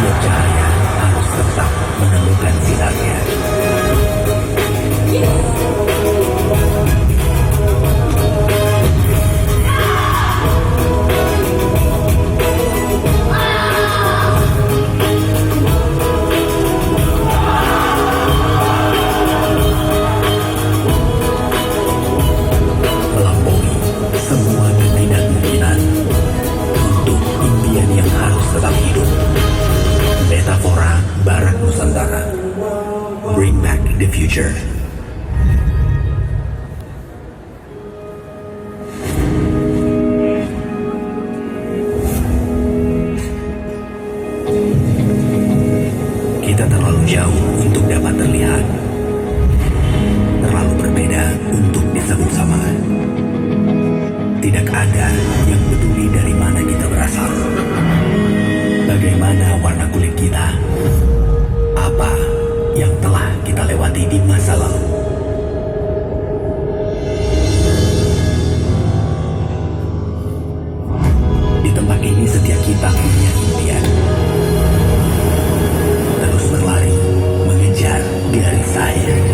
Setiap cahaya harus tetap menemukan sinarnya. Melampaui semua ketidakmungkinan untuk impian yang harus tetap hidup. Metafora Barak Nusantara. Bring back the future. Kita terlalu jauh untuk dapat terlihat, terlalu berbeda untuk disebut sama. Tidak ada yang peduli dari mana kita berasal, bagaimana warna kulit kita, apa yang telah kita lewati di masa lalu. Di tempat ini setiap kita punya impian, terus berlari mengejar garis akhir.